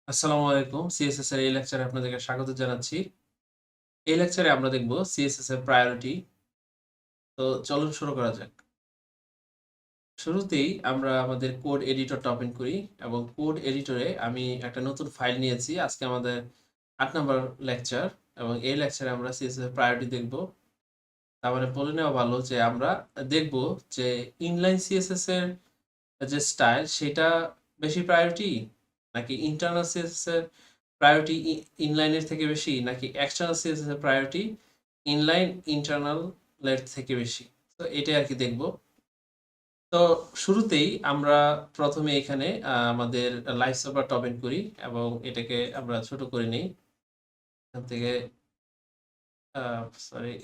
আসসালামু আলাইকুম। সিএসএস এর এই লেকচারে আপনাদেরকে স্বাগত জানাচ্ছি। এই লেকচারে আমরা দেখব সিএসএস এর প্রায়োরিটি। তো চলুন শুরু করা যাক। শুরুতেই আমরা আমাদের কোড এডিটরটা ওপেন করি এবং কোড এডিটরে আমি একটা নতুন ফাইল নিয়েছি। আজকে আমাদের ৮ নাম্বার লেকচার এবং এই লেকচারে আমরা সিএসএস এর প্রায়োরিটি দেখব। তার মানে বলে নেওয়া ভালো যে আমরা দেখব যে ইনলাইন সিএসএস এর যে স্টাইল সেটা বেশি প্রায়োরিটি নাকি ইন্টারনাল সিএসএস এর প্রায়োরিটি ইনলাইনের থেকে বেশি নাকি এক্সটার্নাল সিএসএস এর প্রায়োরিটি ইনলাইন ইন্টারনাল এর থেকে বেশি। তো এটাই আর কি দেখব। তো শুরুতেই আমরা প্রথমে এখানে আমাদের লাইভ সার্ভারটা ওপেন করি এবং এটাকে আমরা ছোট করে নিই। এখান থেকে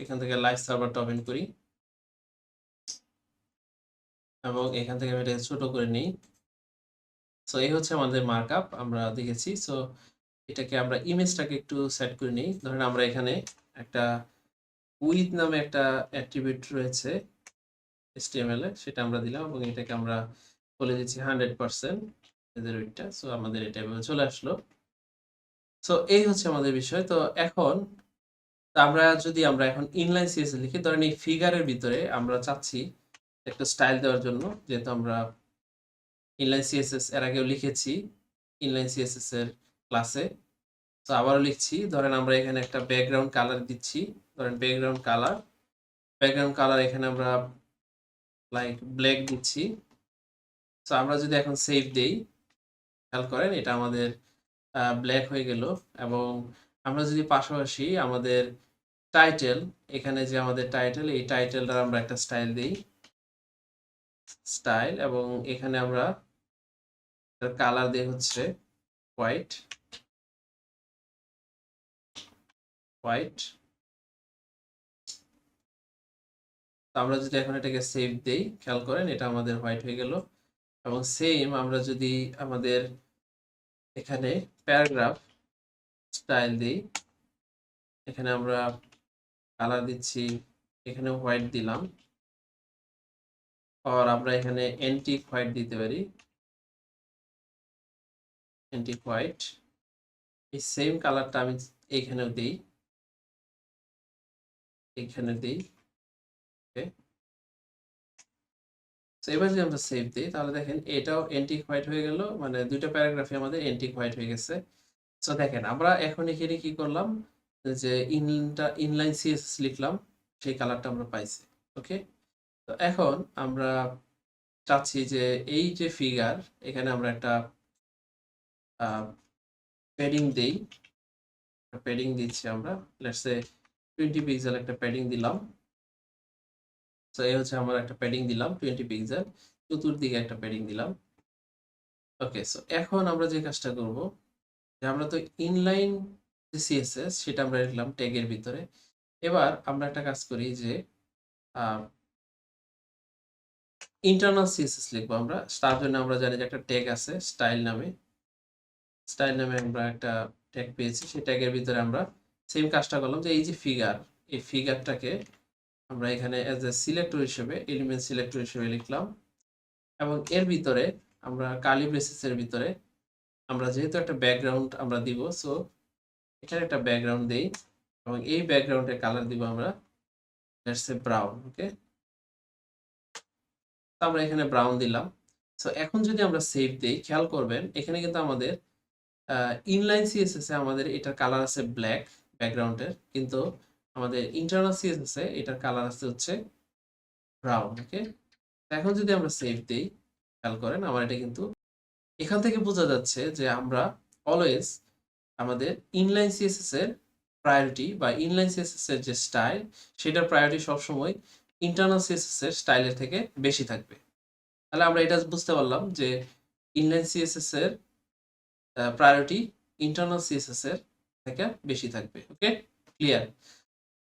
এখান থেকে লাইভ সার্ভারটা ওপেন করি এবং এখান থেকে আমি এটাকে ছোট করে নিই। সো এই হচ্ছে আমাদের মার্কআপ আমরা দেখেছি। সো এটাকে আমরা ইমেজটাকে একটু সেট করে নিই। ধরেন আমরা এখানে একটা উইথ নামে একটা অ্যাট্রিবিউট রয়েছে HTML এ, সেটা আমরা দিলাম এবং এটাকে আমরা বলে দিচ্ছি 100% এদের উইথটা। সো আমাদের এটা এভাবে চলে আসলো। সো এই হচ্ছে আমাদের বিষয়। তো এখন আমরা এখন ইনলাইন সিএসএস লিখি, ধরেন এই ফিগারের ভিতরে আমরা চাচ্ছি একটা স্টাইল দেওয়ার জন্য, যেহেতু আমরা ইনলাইন সিএসএস এর আগেও লিখেছি ইনলাইন সিএসএস এর ক্লাসে। তো আবারও লিখছি। ধরেন আমরা এখানে একটা ব্যাকগ্রাউন্ড কালার দিচ্ছি। ধরেন ব্যাকগ্রাউন্ড কালার এখানে আমরা লাইক ব্ল্যাক দিচ্ছি। সো আমরা যদি এখন সেভ দেই, খেয়াল করেন এটা আমাদের ব্ল্যাক হয়ে গেল। এবং আমরা যদি পাশাপাশি আমাদের টাইটেল, এখানে যে আমাদের টাইটেল, এই টাইটেলটার আমরা একটা স্টাইল দেই, স্টাইল, এবং এখানে আমরা কালার দেই হচ্ছে হোয়াইট। তো আমরা যদি এখন এটাকে সেভ দেই, খেয়াল করেন এটা আমাদের হোয়াইট হয়ে গেল। এবং সেম আমরা যদি আমাদের এখানে প্যারাগ্রাফ স্টাইল দিই, এখানে আমরা কালার দিচ্ছি, এখানে হোয়াইট দিলাম, আর আমরা এখানে অ্যান্টিক হোয়াইট দিতে পারি, অ্যান্টিক হোয়াইট। এই সেম কালারটা আমি এইখানেও দিই, এইখানে দিই। ওকে, তো এবার যদি আমরা সেভ দিই, তাহলে দেখেন এটাও অ্যান্টিক হোয়াইট হয়ে গেল, মানে দুইটা প্যারাগ্রাফে আমাদের অ্যান্টিক হোয়াইট হয়ে গেছে। সো দেখেন আমরা এখন এখানে কি করলাম, যে ইনলাইন সিএসএস লিখলাম, সেই কালারটা আমরা পাইছি। ওকে, তো এখন আমরা চাচ্ছি যে এই যে ফিগার, এখানে আমরা একটা প্যাডিং দেই। প্যাডিং দিচ্ছি আমরা, লেটস সে 20 পিক্সেল একটা প্যাডিং দিলাম। তো এই হচ্ছে আমরা একটা প্যাডিং দিলাম 20 পিক্সেল, চতুর্দিকে একটা প্যাডিং দিলাম। ওকে, সো এখন আমরা যে কাজটা করব, যে আমরা তো ইনলাইন যে সিএসএস সেটা আমরা লিখলাম ট্যাগের ভিতরে। এবার আমরা একটা কাজ করি যে ইন্টারনাল সিএসএস লিখবো আমরা। তার জন্য আমরা জানি যে একটা ট্যাগ আছে স্টাইল নামে আমরা একটা ট্যাগ পেয়েছি। সেই ট্যাগের ভিতরে আমরা সেম কাজটা করলাম, যে এই যে ফিগার, এই ফিগারটাকে আমরা এখানে অ্যাজ এ সিলেক্টর হিসেবে, এলিমেন্ট সিলেক্টর হিসেবে লিখলাম। এবং এর ভিতরে আমরা কার্লি ব্রেসেসের ভিতরে আমরা যেহেতু একটা ব্যাকগ্রাউন্ড আমরা দিব, সো এখানে একটা ব্যাকগ্রাউন্ড দেই এবং এই ব্যাকগ্রাউন্ডের কালার দিব আমরা লেটস সে ব্রাউন। ওকে, তো আমরা এখানে ব্রাউন দিলাম। সো এখন যদি আমরা সেভ দেই, খেয়াল করবেন এখানে কিন্তু আমাদের ইনলাইন সিএসএস এ আমাদের এটার কালার আছে ব্ল্যাক ব্যাকগ্রাউন্ডের, কিন্তু আমাদের ইন্টারনাল সিএসএস এ এটার কালার আছে হচ্ছে ব্রাউন। ওকে, এখন যদি আমরা সেভ দেই, খেয়াল করেন আমার এটা কিন্তু এখান থেকে বোঝা যাচ্ছে যে আমরা অলওয়েজ আমাদের ইনলাইন সিএসএস এর প্রায়োরিটি বা ইনলাইন সিএসএস এর যে স্টাইল, সেটার প্রায়োরিটি সবসময় ইন্টারনাল সিএসএস এর স্টাইলের থেকে বেশি থাকবে। তাহলে আমরা এটা বুঝতে পারলাম যে ইনলাইন সিএসএস এর প্রায়োরিটি ইন্টারনাল সিএসএস এর থেকে বেশি থাকবে। ওকে, ক্লিয়ার?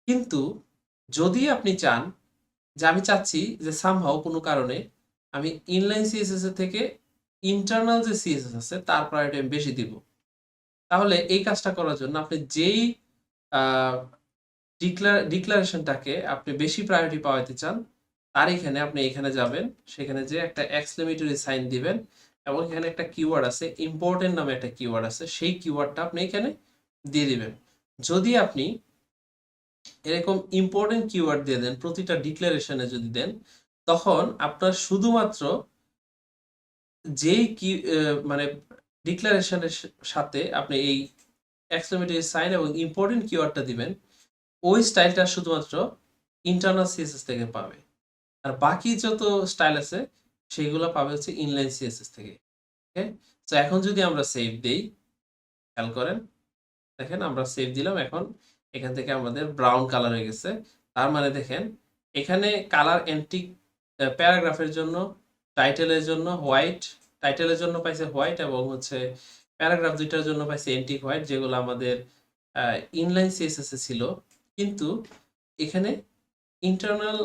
কিন্তু যদি আপনি চান যে আমি চাচ্ছি যে সামহাউ কোনো কারণে আমি ইনলাইন সিএসএস এর থেকে ইন্টারনাল যে সিএসএস আছে তার প্রায়োরিটি আমি বেশি দিব, তাহলে এই কাজটা করার জন্য আপনি যেই ডিক্লারেশনটাকে আপনি বেশি প্রায়োরিটি পাওয়াতে চান, তার এখানে আপনি এখানে যাবেন, সেখানে যে একটা এক্সক্লেমেটরি সাইন দিবেন এবং এখানে একটা কিওয়ার্ড আছে, ইম্পর্টেন্ট নামে একটা কিওয়ার্ড আছে, সেই কিওয়ার্ডটা আপনি এখানে দিয়ে দিবেন। যদি আপনি এরকম ইম্পর্টেন্ট কিওয়ার্ড দিয়ে দেন প্রতিটা ডিক্লারেশনে যদি দেন, তখন আপনার শুধুমাত্র যেই কি মানে ডিক্লারেশনের সাথে আপনি এই এক্সক্লেমেটরি সাইন এবং ইম্পর্টেন্ট কিওয়ার্ডটা দিবেন, ওই স্টাইলটা শুধুমাত্র ইন্টারনাল সিএসএস থেকে পাবে। আর বাকি যত স্টাইল আছে সেইগুলো পাবে হচ্ছে ইনলাইন সিএসএস থেকে। ওকে, তো এখন যদি আমরা সেভ দেই, খেয়াল করেন, দেখেন আমরা সেভ দিলাম, এখন এখান থেকে আমাদের ব্রাউন কালার হয়ে গেছে। তার মানে দেখেন এখানে কালার এন্টিক প্যারাগ্রাফের জন্য, টাইটেলের জন্য হোয়াইট, টাইটেলের জন্য পাইছে হোয়াইট এবং হচ্ছে প্যারাগ্রাফ দুইটার জন্য পাইছে এন্টিক হোয়াইট, যেগুলো আমাদের ইনলাইন সিএসএস এ ছিল। কিন্তু এখানে ইন্টারনাল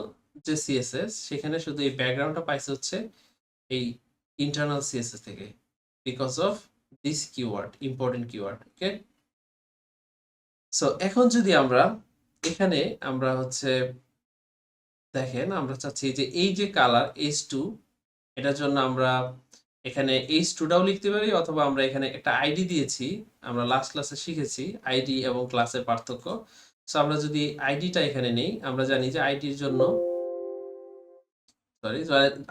যে সিএসএস, সেখানে শুধু এই ব্যাকগ্রাউন্ডটা পাইছে হচ্ছে এই ইন্টারনাল সিএসএস থেকে, because of this keyword, important keyword. Okay, so এখন যদি আমরা এখানে আমরা হচ্ছে দেখেন, আমরা চাচ্ছি যে এই যে কালার H2, এটার জন্য আমরা এখানে H2টাও লিখতে পারি, অথবা আমরা এখানে একটা আইডি দিয়েছি, আমরা লাস্ট ক্লাসে শিখেছি আইডি এবং ক্লাসের পার্থক্য। সো আমরা যদি আইডিটা এখানে নেই, আমরা জানি যে আইডির জন্য, সরি,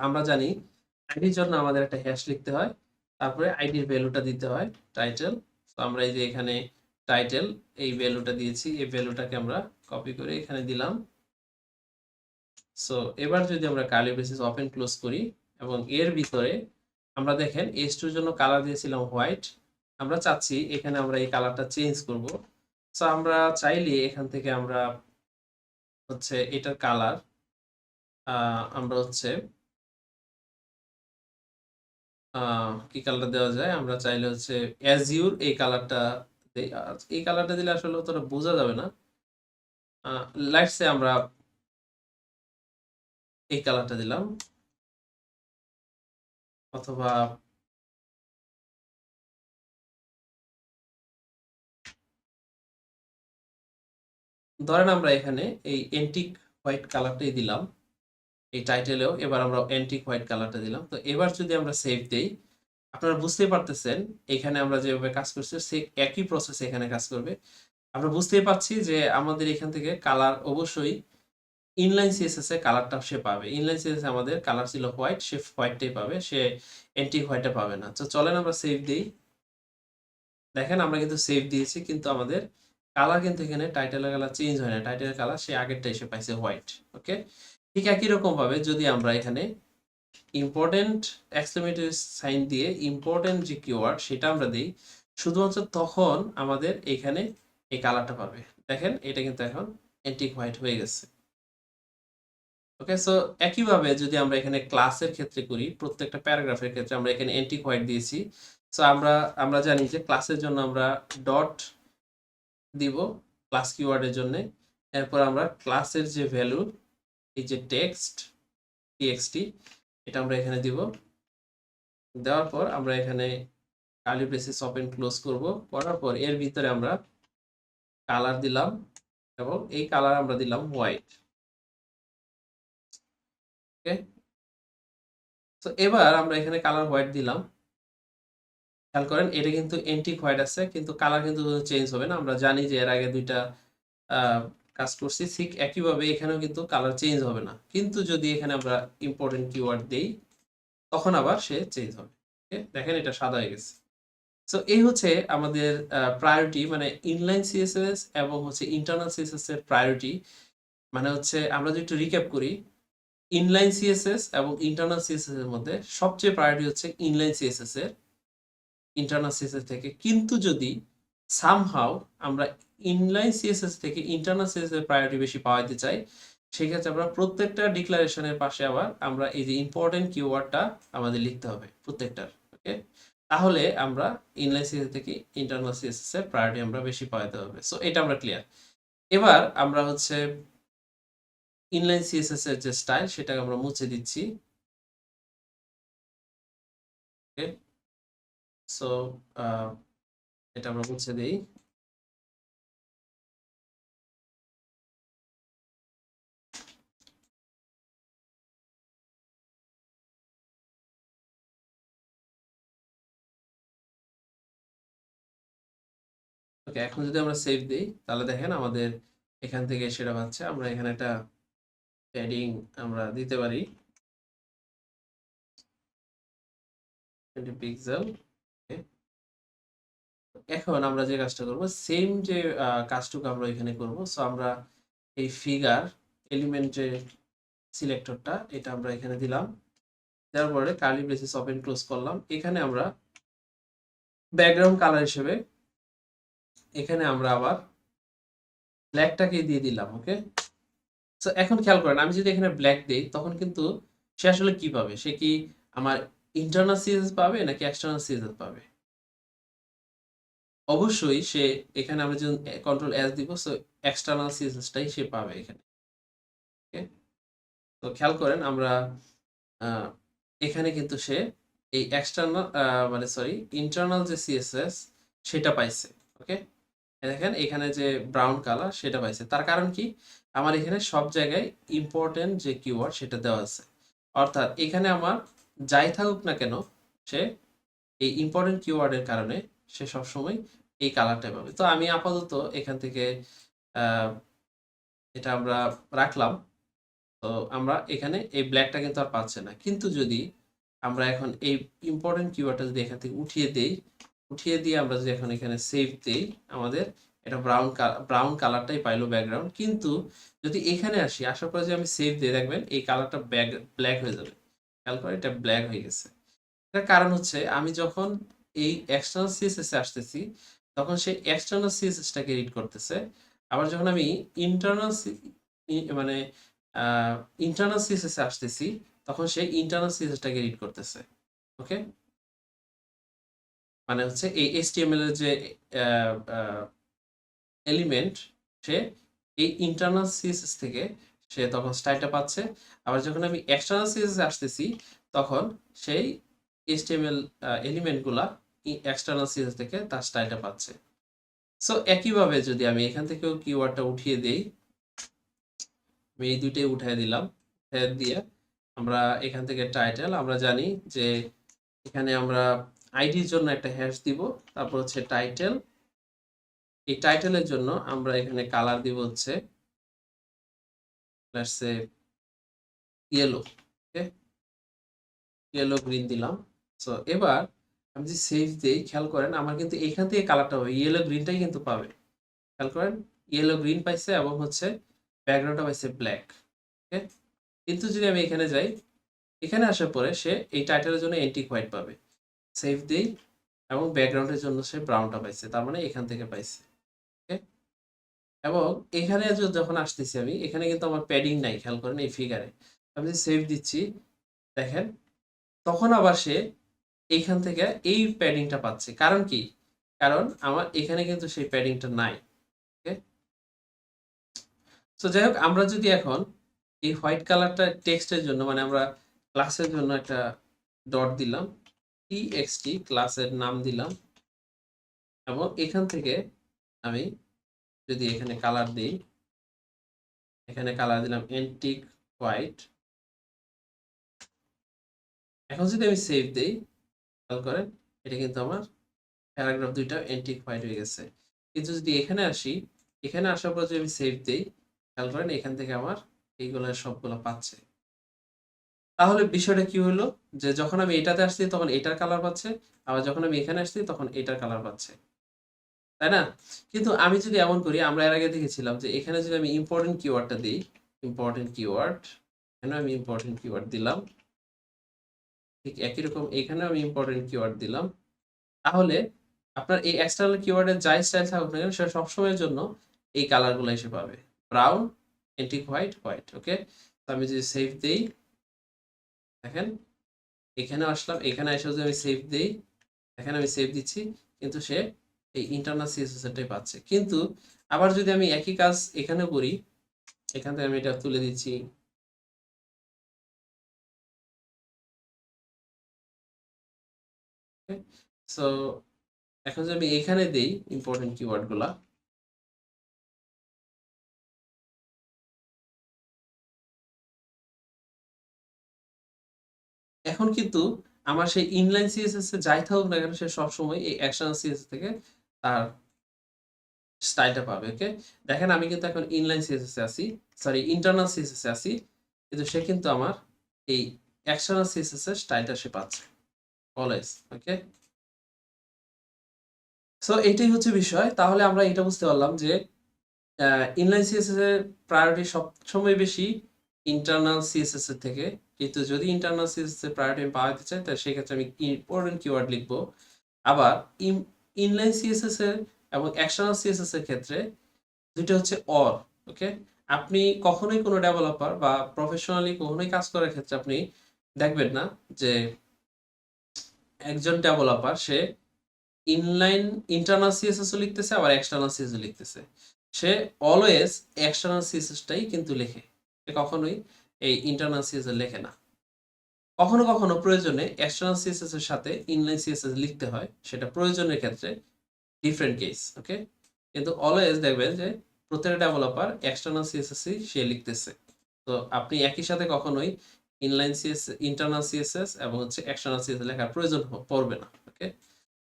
আমরা জানি আইডির জন্য আমাদের একটা হ্যাশ লিখতে হয়, তারপরে আইডির ভ্যালুটা দিতে হয় টাইটেল। তো আমরা এই যে এখানে টাইটেল এই ভ্যালুটা দিয়েছি, এই ভ্যালুটাকে আমরা কপি করে এখানে দিলাম। সো এবার যদি আমরা কার্লি ব্রেসেস ওপেন ক্লোজ করি এবং এর ভিতরে আমরা দেখেন H2 এর জন্য কালার দিয়েছিলাম হোয়াইট, আমরা চাচ্ছি এখানে আমরা এই কালারটা চেঞ্জ করব। সো আমরা চাইলে এখান থেকে আমরা হচ্ছে এটার কালার আমরা হচ্ছে কি কালারটা দেওয়া যায়, আমরা চাইলে হচ্ছে অ্যাজিউর এই কালারটা দেই। এই কালারটা দিলে আসলে অতটা বোঝা যাবে না, লাইটসে আমরা এই কালারটা দিলাম, অথবা ধরেন আমরা এখানে এই এন্টিক হোয়াইট কালারটাই দিলাম এই টাইটেলেও। এবার আমরা এন্টিক হোয়াইট কালারটা দিলাম। তো এবার যদি আমরা সেভ দেই, আপনারা বুঝতেই পারতেছেন এখানে আমরা যেভাবে কাজ করছি সে একই প্রসেস এখানে কাজ করবে। আমরা বুঝতেই পারছি যে আমাদের এখান থেকে কালার অবশ্যই ইনলাইন সিএসএস এ কালারটা সে পাবে। ইনলাইন সিএসএস আমাদের কালার ছিল হোয়াইট, সে হোয়াইটটাই পাবে, সে এন্টিক হোয়াইটটা পাবে না। তো চলেন আমরা সেভ দেই। দেখেন আমরা কিন্তু সেভ দিয়েছি, কিন্তু আমাদের কালার কিন্তু এখানে টাইটেলের কালার চেঞ্জ হয় না, টাইটেলের কালার সে আগেরটা এসে পাইছে হোয়াইট। ওকে, ঠিক একই রকম ভাবে যদি আমরা এখানে ইম্পর্টেন্ট এক্সক্লেমেটরি সাইন দিয়ে ইম্পর্টেন্ট যে কিওয়ার্ড সেটা আমরা দিই, শুধুমাত্র তখন আমাদের এখানে এই কালারটা পাবে। দেখেন এটা কিন্তু এখন এন্টিক হোয়াইট হয়ে গেছে। ওকে, সো একইভাবে যদি আমরা এখানে ক্লাসের ক্ষেত্রে করি, প্রত্যেকটা প্যারাগ্রাফের ক্ষেত্রে আমরা এখানে এন্টিক হোয়াইট দিয়েছি। সো আমরা আমরা জানি যে ক্লাসের জন্য আমরা ডট দিব ক্লাস কিওয়ার্ডের জন্য। এরপর আমরা ক্লাসের যে ভ্যালু, এই যে টেক্সট টিএক্সটি, এটা আমরা এখানে দিব। দেওয়ার পর আমরা এখানে কার্লি ব্রেসেস ওপেন ক্লোজ করব, করার পর এর ভিতরে আমরা কালার দিলাম এবং এই কালার আমরা দিলাম হোয়াইট। ওকে, তো এবার আমরা এখানে কালার হোয়াইট দিলাম। খেয়াল করেন এটা কিন্তু এন্টিক হোয়াইট আছে, কিন্তু কালার কিন্তু চেঞ্জ হবে না। আমরা জানি যে এর আগে দুইটা কাজ করছি, ঠিক একইভাবে এখানেও কিন্তু কালার চেঞ্জ হবে না। কিন্তু যদি এখানে আমরা ইম্পর্টেন্ট কিওয়ার্ড দেই, তখন আবার সে চেঞ্জ হবে। ওকে, দেখেন এটা সাদা হয়ে গেছে। সো এই হচ্ছে আমাদের প্রায়োরিটি, মানে ইনলাইন সিএসএস এবং হচ্ছে ইন্টারনাল সিএসএস এর প্রায়োরিটি। মানে হচ্ছে আমরা যদি একটু রিক্যাপ করি, ইনলাইন সিএসএস এবং ইন্টারনাল সিএসএস এর মধ্যে সবচেয়ে প্রায়োরিটি হচ্ছে ইনলাইন সিএসএস এর ইন্টারনাল সিএসএস থেকে। কিন্তু যদি সামহাউ আমরা ইনলাইন সিএসএস থেকে ইন্টারনাল সিএসএস এর প্রায়োরিটি বেশি পাওয়াতে চাই, সেক্ষেত্রে আমরা প্রত্যেকটা ডিক্লারেশনের পাশে আবার আমরা এই যে ইম্পর্টেন্ট কিওয়ার্ডটা আমাদের লিখতে হবে প্রত্যেকটার। ওকে, তাহলে আমরা ইনলাইন সিএসএস থেকে ইন্টারনাল সিএসএস এর প্রায়োরিটি আমরা বেশি পাওয়াতে হবে। সো এটা আমরা ক্লিয়ার। এবার আমরা হচ্ছে ইনলাইন সিএসএস এর যে স্টাইল সেটাকে আমরা মুছে দিচ্ছি। ওকে, সো এটা আমরা মুছে দেই। ওকে, এখন যদি আমরা সেভ দিই তাহলে দেখেন আমাদের এখান থেকে সেটা পাচ্ছে। আমরা এখানে একটা প্যাডিং আমরা দিতে পারি 20 পিক্সেল। এখন আমরা যে কাজটা করব সেম যে কাজটুকু আমরা এখানে করব। সো আমরা এই ফিগার এলিমেন্টের সিলেক্টরটা এটা আমরা এখানে দিলাম। দেওয়ার পরে কার্লি ব্রেসেস ওপেন ক্লোজ করলাম। এখানে আমরা ব্যাকগ্রাউন্ড কালার হিসেবে এখানে আমরা আবার ব্ল্যাকটাকে দিয়ে দিলাম। ওকে, সো এখন খেয়াল করেন আমি যদি এখানে ব্ল্যাক দেই তখন কিন্তু সে আসলে কি পাবে? সে কি আমার ইন্টারনাল সিএসএস পাবে নাকি এক্সটার্নাল সিএসএস পাবে? অবশ্যই সে এখানে আমরা যদি কন্ট্রোল এস দিব সো এক্সটার্নাল সিএসএসটাই সে পাবে এখানে। ওকে, তো খেয়াল করেন আমরা এখানে কিন্তু সে এই এক্সটার্নাল মানে সরি ইন্টারনাল যে সিএসএস সেটা পাইছে। ওকে, দেখেন এখানে যে ব্রাউন কালার সেটা পাইছে। তার কারণ কি? আমার এখানে সব জায়গায় ইম্পর্টেন্ট যে কিওয়ার্ড সেটা দেওয়া আছে। অর্থাৎ এখানে আমার যাই থাকুক না কেন সে এই ইম্পর্টেন্ট কিওয়ার্ডের কারণে সে সবসময় এই কালারটা পাবে। তো আমি আপাতত এখান থেকে এটা আমরা রাখলাম। তো আমরা এখানে এই ব্ল্যাকটা কিন্তু আর পাচ্ছে না। কিন্তু যদি আমরা এখন এই ইম্পর্টেন্ট কিওয়ার্ডটা যদি এখান থেকে উঠিয়ে দেই, উঠিয়ে দিয়ে আমরা যদি এখন এখানে সেভ দেই, আমাদের এটা ব্রাউন কালারটাই পাইলো ব্যাকগ্রাউন্ড। কিন্তু যদি এখানে আসি, আসার পরে যদি আমি সেভ দিই দেখবেন এই কালারটা ব্ল্যাক হয়ে যাবে। খেয়াল করে এটা ব্ল্যাক হয়ে গেছে। এটার কারণ হচ্ছে আমি যখন এই এক্সটার্নাল সিএসএস এ আসতেছি তখন সে এক্সটার্নাল সিএসএসটাকে রিড করতেছে। আবার যখন আমি ইন্টারনাল মানে ইন্টারনাল সিএসএস এ আসতেছি তখন সে ইন্টারনাল সিএসএসটাকে রিড করতেছে। ওকে, মানে হচ্ছে এই এইচটিএমএল এর যে এলিমেন্ট সে এই ইন্টারনাল সিএসএস থেকে সে তখন স্টাইলটা পাচ্ছে। আবার যখন আমি এক্সটার্নাল সিএসএস আসতেছি তখন সেই এইচটিএমএল এলিমেন্টগুলা এক্সটার্নাল সিএসএস থেকে তার স্টাইলটা পাচ্ছে। সো একইভাবে যদি আমি এখান থেকেও কিওয়ার্ডটা উঠিয়ে দেই, আমি এই দুইটাই উঠাই দিলাম। উঠাই দিয়ে আমরা এখান থেকে টাইটেল আমরা জানি যে এখানে আমরা আইডির জন্য একটা হ্যাশ দিব। তারপর হচ্ছে টাইটেল। এই টাইটেলের জন্য আমরা এখানে কালার দিব হচ্ছে let's say yellow. Okay, yellow green দিলাম। সো এবার আমি যদি সেভ দেই খেয়াল করেন আমার কিন্তু এখান থেকে কালারটা হবে ইয়েলো গ্রিনটাই কিন্তু পাবে। খেয়াল করেন ইয়েলো গ্রিন পাইছে এবং হচ্ছে ব্যাকগ্রাউন্ডটা পাইছে ব্ল্যাক। ওকে, কিন্তু যদি আমি এখানে যাই, এখানে আসার পরে সে এই টাইটেলের জন্য এন্টিক হোয়াইট পাবে। সেভ দেই এবং ব্যাকগ্রাউন্ডের জন্য সে ব্রাউনটা পাইছে, তার মানে এখান থেকে পাইছে। ওকে, এবং এখানে যখন আসতেছি আমি এখানে কিন্তু আমার প্যাডিং নাই। খেয়াল করেন এই ফিগারে আমি যদি সেভ দিচ্ছি দেখেন তখন আবার সে এইখান থেকে এই প্যাডিংটা পাচ্ছে। কারণ কি? কারণ আমার এখানে কিন্তু সেই প্যাডিংটা নাই। ওকে, সো যাই হোক আমরা যদি এখন এই হোয়াইট কালারটা টেক্সটের জন্য মানে আমরা ক্লাসের জন্য একটা ডট দিলাম, টিএক্সটি ক্লাসের নাম দিলাম এবং এখান থেকে আমি যদি এখানে কালার দিই, এখানে কালার দিলাম এন্টিক হোয়াইট। এখন যদি আমি সেভ দেই খেয়াল করেন এটা কিন্তু আমার প্যারাগ্রাফ দুইটা এন্টিক হোয়াইট হয়ে গেছে। কিন্তু যদি এখানে আসি, এখানে আসার পর যদি আমি সেভ দেই খেয়াল করেন এখান থেকে আমার এইগুলো সবগুলো পাচ্ছে। তাহলে বিষয়টা কি হলো যে যখন আমি এটাতে আসছি তখন এটার কালার পাচ্ছে, আবার যখন আমি এখানে আসছি তখন এটার কালার পাচ্ছে, তাই না? কিন্তু আমি যদি এমন করি, আমরা এর আগে দেখেছিলাম যে এখানে যদি আমি ইম্পর্টেন্ট কিওয়ার্ডটা দিই, ইম্পর্টেন্ট কিওয়ার্ড, এখানে আমি ইম্পর্টেন্ট কিওয়ার্ড দিলাম, ঠিক একই রকম এখানেও আমি ইম্পর্টেন্ট কিওয়ার্ড দিলাম, তাহলে আপনার এই এক্সটার্নাল কিওয়ার্ডের যাই স্টাইল থাকুক না কেন সেটা সবসময়ের জন্য এই কালারগুলো এসে পাবে, ব্রাউন, এন্টিক হোয়াইট, হোয়াইট। ওকে, তো আমি যদি সেভ দেই দেখেন এখানে আসলাম, এখানে এসে যদি আমি সেভ দেই এখানে আমি সেভ দিচ্ছি কিন্তু সে এই ইন্টারনাল সিএসএসটাই পাচ্ছে। কিন্তু আবার যদি আমি একই কাজ এখানে করি, এখান থেকে আমি এটা তুলে দিচ্ছি, সো এখন যদি আমি এখানে দেই ইম্পর্টেন্ট কিওয়ার্ড গুলা, এখন কিন্তু আমার সেই ইনলাইন সিএসএস এ যাই থাকুক না কেন সে সবসময় এই অ্যাকশনাল সিএসএস থেকে তার স্টাইলটা পাবে। ওকে? দেখেন আমি কিন্তু এখন ইনলাইন সিএসএস এ আছি, সরি ইন্টারনাল সিএসএস এ আছি। কিন্তু সে কিন্তু আমার এই এক্সটার্নাল সিএসএস এর স্টাইলটা সে পাচ্ছে। অলওয়েজ। ওকে? সো এটাই হচ্ছে বিষয়। তাহলে আমরা এটা বুঝতে পারলাম যে ইনলাইন সিএসএস এর প্রায়োরিটি সবসময় বেশি ইন্টারনাল সিএসএস এর থেকে। কিন্তু যদি ইন্টারনাল সিএসএস এর প্রায়োরিটি আমি পাওয়াতে চাই তাহলে সেক্ষেত্রে আমি ইম্পোর্টেন্ট কিওয়ার্ড লিখবো। আবার ইনলাইন সিএসএস এর এবং এক্সটার্নাল সিএসএস এর ক্ষেত্রে ২ টা হচ্ছে অর। ওকে? আপনি কখনোই কোনো ডেভেলপার বা প্রফেশনালি কখনোই কাজ করার ক্ষেত্রে আপনি দেখবেন না যে একজন ডেভেলপার সে ইনলাইন ইন্টারনাল সিএসএস ও লিখতেছে আবার এক্সটার্নাল সিএসএস ও লিখতেছে। সে অলওয়েজ এক্সটার্নাল সিএসএস টাই কিন্তু লেখে। সে কখনোই এই ইন্টারনাল সিএসএস লেখে না। কখনো, কখনো প্রয়োজনে এক্সটার্নাল সিএসএস এর সাথে ইনলাইন সিএসএস লিখতে হয়। সেটা প্রয়োজনের ক্ষেত্রে ডিফারেন্ট কেস। ওকে? কিন্তু অলওয়েজ দেখবেন যে প্রত্যেকটা ডেভেলপার এক্সটার্নাল সিএসএস সে লিখতেছে। তো আপনি একই সাথে কখনোই ইন্টারনাল সিএসএস এবং হচ্ছে এক্সটার্নাল সিএসএস লেখার প্রয়োজন পড়বে না। ওকে?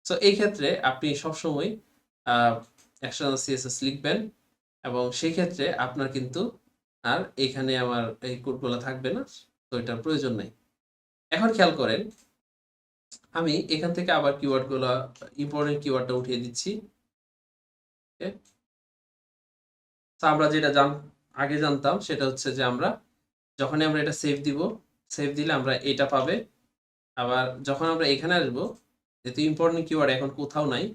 সো এই ক্ষেত্রে আপনি সবসময় আ এক্সটার্নাল সিএসএস লিখবেন এবং সেই ক্ষেত্রে আপনার কিন্তু আর এখানে আমার এই কোডগুলা থাকবে না। তো এটার প্রয়োজন নেই। এখন খেয়াল করেন, আমি এখান থেকে আবার কিওয়ার্ডগুলা ইম্পোর্টেন্ট কিওয়ার্ডটা উঠিয়ে দিচ্ছি। ওকে? তো আমরা যেটা আগে জানতাম সেটা হচ্ছে যে যখনই আমরা এটা সেভ দিব, সেভ দিলে আমরা এটা পাবে। আবার যখন আমরা এখানে আসবো, যেহেতু ইম্পোর্টেন্ট কিওয়ার্ড এখন কোথাও নাই,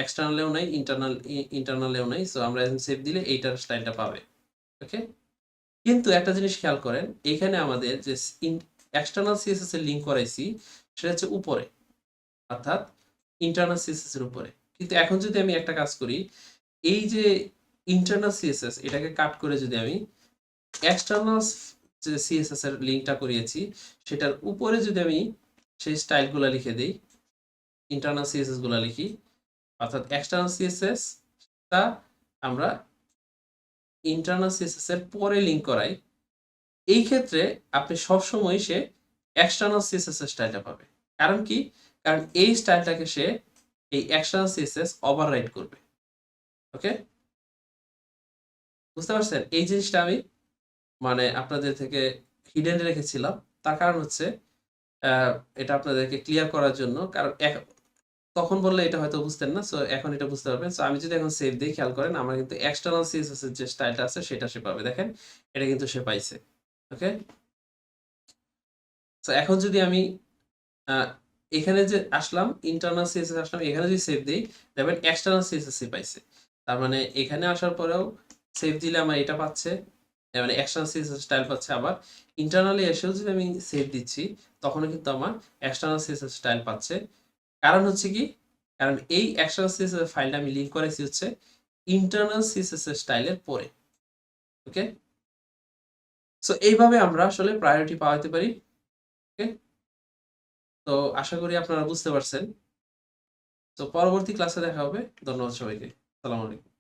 এক্সটার্নালেও নাই, ইন্টারনালেও নাই। সো আমরা এখন সেভ দিলে এইটার স্টাইলটা পাবে। ওকে? কিন্তু একটা জিনিস খেয়াল করেন, এখানে আমাদের যে এক্সটার্নাল সিএসএস এর লিঙ্ক করাইছি সেটা হচ্ছে উপরে, অর্থাৎ ইন্টারনাল সিএসএস এর উপরে। কিন্তু এখন যদি আমি একটা কাজ করি, এই যে ইন্টারনাল সিএসএস এটাকে কাট করে যদি আমি এক্সটার্নাল যে সিএসএস এর লিঙ্কটা করিয়েছি সেটার উপরে যদি আমি সেই স্টাইলগুলা লিখে দেই, ইন্টারনাল সিএসএস গুলা লিখি, অর্থাৎ এক্সটার্নাল সিএসএস টা আমরা ইন্টারনাল সিএসএস এর পরে লিঙ্ক করাই, এই ক্ষেত্রে আপনি সবসময় সে এক্সটার্নাল সিএসএস এর স্টাইলটা পাবে। কারণ কি? কারণ এই স্টাইলটাকে সে এই এক্সটার্নাল সিএসএস ওভাররাইড করবে। ওকে? বুঝতে পারছেন? এই জিনিসটা আমি মানে আপনাদের থেকে হিডেন রেখেছিলাম। তার কারণ হচ্ছে আ এটা আপনাদেরকে ক্লিয়ার করার জন্য। কারণ তখন বললে এটা হয়তো বুঝতেন না। সো এখন এটা বুঝতে পারবেন। সো আমি যদি এখন সেভ দেই, খেয়াল করেন আমার কিন্তু এক্সটার্নাল সিএসএস এর যে স্টাইলটা আছে সেটা সে পাবে। দেখেন, এটা কিন্তু সে পাইছে। ওকে? সো এখন যদি আমি আ এখানে যে আসলাম, ইন্টারনাল সিএসএস আসলাম, এখানে যদি সেভ দেই, দেখবেন এক্সটার্নাল সিএসএস পাইছে। তার মানে এখানে আসার পরেও সেভ দিলে আমার এটা পাচ্ছে। মানে এক্সটার্নাল সিএসএস স্টাইল পাচ্ছে। আবার ইন্টারনালি এসেও যদি আমি সেভ দিচ্ছি, তখনও কিন্তু আমার এক্সটার্নাল সিএসএস স্টাইল পাচ্ছে। কারণ হচ্ছে কি? কারণ এই এক্সটার্নাল সিএসএস ফাইলটা আমি লিঙ্ক করেছি হচ্ছে ইন্টারনাল সিএসএস এর স্টাইলের পরে। ওকে? সো এইভাবে আমরা আসলে প্রায়োরিটি পাওয়াতে পারি। ওকে? তো আশা করি আপনারা বুঝতে পারছেন। তো পরবর্তী ক্লাসে দেখা হবে। ধন্যবাদ সবাইকে। আসসালামু আলাইকুম।